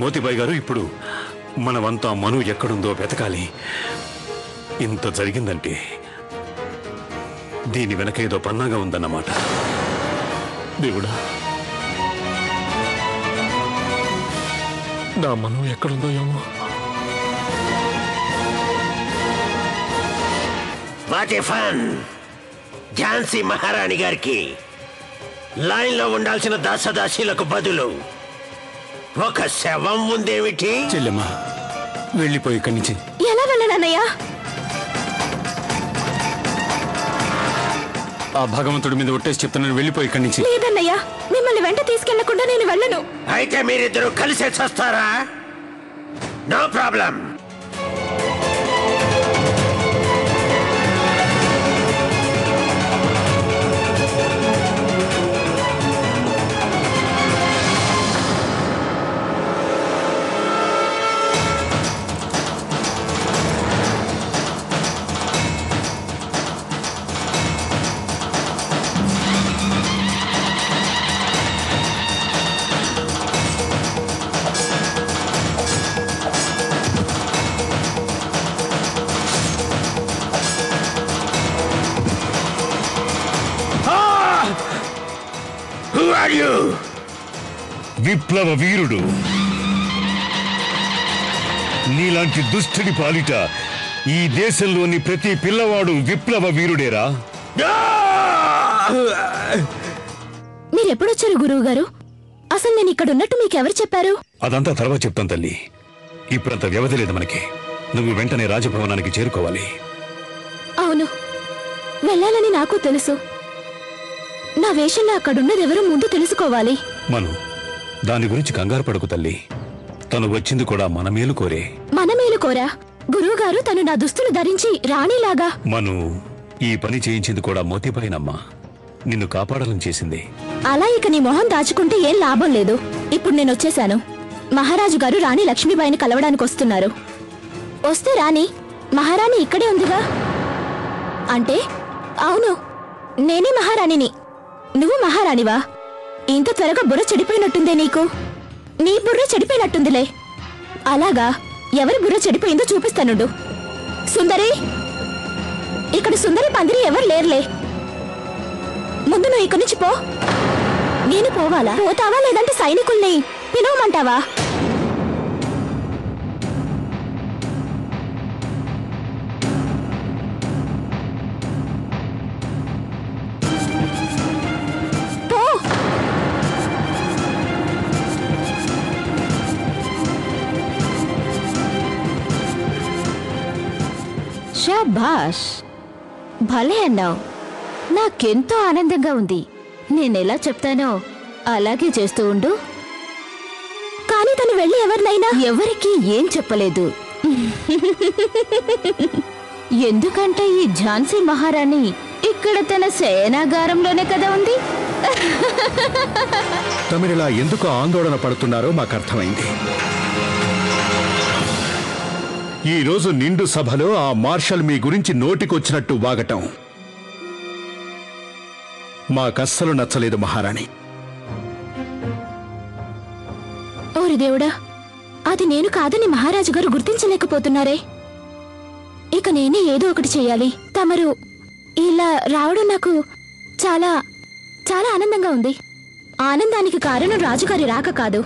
మోతీబాయి గారు, ఇప్పుడు మనమంతా మను ఎక్కడుందో వెతకాలి. ఇంత జరిగిందంటే దీని వెనక ఏదో పన్నాగా ఉందన్నమాట. దేవుడా, నా మను ఎక్కడుందో ఏమో. ఝాన్సీ మహారాణి గారికి లైన్లో ఉండాల్సిన దాసదాసీలకు బదులు ఒక శవం ఉందేమిటి? చెల్లెమ్మా, వెళ్ళిపోయి ఇక్కడి నుంచి. ఎలా వెళ్ళనన్నయ్యా? ఆ భగవంతుడి మీద ఒట్టేసి చెప్తున్నాను, వెళ్ళిపోయి ఇక్కడి నుంచి. లేదన్నయ్యా, మిమ్మల్ని వెంట తీసుకెళ్లకుండా నేను వెళ్ళను. అయితే మీరిద్దరూ కలిసే చేస్తారా? No problem. విప్లవ వీరుడు, నీలాంటి దుష్టుడి పాలిట ఈ దేశంలోని ప్రతి పిల్లవాడు విప్లవ వీరుడేరా? మీరెప్పుడొచ్చారు గురువు గారు? అసలు నేను ఇక్కడ ఉన్నట్టు మీకెవరు చెప్పారు? అదంతా తర్వాత చెప్తాను తల్లి. ఇప్పుడంత వ్యవధి లేదు మనకి. నువ్వు వెంటనే రాజభవనానికి చేరుకోవాలి. అవును, వెళ్ళాలని నాకు తెలుసు. నా వేషంలో అక్కడున్నదెవరో ముందు తెలుసుకోవాలి. మను, దాని గురించి కంగారు పడకు తల్లి. తను వచ్చింది కూడా మన మేలు కోరే. మన మేలు కోరా? గురువుగారు తను నా దుస్తులు ధరించి రాణిలాగా. మను, ఈ పని చేయించింది కూడా మోతీబాయినమ్మా. నిన్ను కాపాడాలని చేసింది. అలా ఇక నీ మొహం దాచుకుంటే ఏం లాభం లేదు. ఇప్పుడు నేను వచ్చేశాను. మహారాజు గారు రాణి లక్ష్మీబాయిని కలవడానికి వస్తున్నారు. వస్తే రాణి, మహారాణి ఇక్కడే ఉందిగా. అంటే అవును, నేనే మహారాణిని. నువ్వు మహారాణివా? ఇంత త్వరగా బుర్ర చెడిపోయినట్టుందే నీకు. నీ బుర్ర చెడిపోయినట్టుందిలే. అలాగా? ఎవరి బుర్ర చెడిపోయిందో చూపిస్తానుండు. సుందరి, ఇక్కడ సుందరి పందిరి ఎవరు లేరులే. ముందు నువ్వు ఇక్కడి నుంచి పో. నేను పోవాలా? పోతావా లేదంటే సైనికుల్ని పిలవమంటావా? శాబాష్, భలే అన్నావు. నాకెంతో ఆనందంగా ఉంది. నేనెలా చెప్తానో అలాగే చేస్తూ ఉండు. కానీ తను వెళ్ళి ఎవరినైనా ఎవరికి ఏం చెప్పలేదు. ఎందుకంటే ఈ ఝాన్సీ మహారాణి ఇక్కడ తన సేనాగారంలోనే కదా ఉంది. తమరిలా ఎందుకు ఆందోళన పడుతున్నారో మాకు అర్థమైంది. ఈ రోజు నిండు సభలో ఆ మార్షల్ మీ గురించి నోటికొచ్చినట్టు వాగటం మాకస్సలు నచ్చలేదు మహారాణి. ఓరి దేవుడా, అది నేను కాదని మహారాజు గారు గుర్తించలేకపోతున్నారే. ఇక నేనే ఏదో ఒకటి చెయ్యాలి. తమరు ఇలా రావడం నాకు చాలా చాలా ఆనందంగా ఉంది. ఆనందానికి కారణం రాజుగారి రాక కాదు,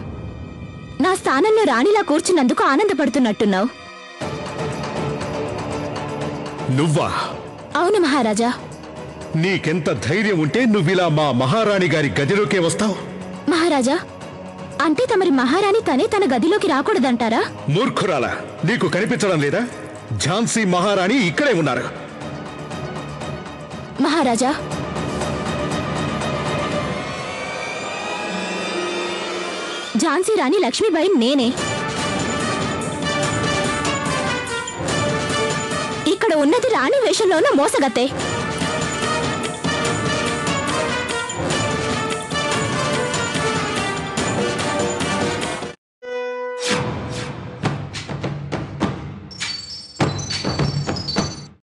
నా స్థానంలో రాణిలా కూర్చున్నందుకు ఆనందపడుతున్నట్టున్నావు. నువ్వా? అవును మహారాజా. నీకెంత ధైర్యం ఉంటే నువ్విలా మా మహారాణి గారి గదిలోకే వస్తావు? మహారాజా, అంటే తమరి మహారాణి తనే తన గదిలోకి రాకూడదంటారా? మూర్ఖురాలా, నీకు కనిపించడం లేదా? ఝాన్సీ మహారాణి ఇక్కడే ఉన్నారు. మహారాజా, ఝాన్సీ రాణి లక్ష్మీబాయి నేనే. ఇక్కడ ఉన్నది రాణి వేషంలోనూ మోసగతే.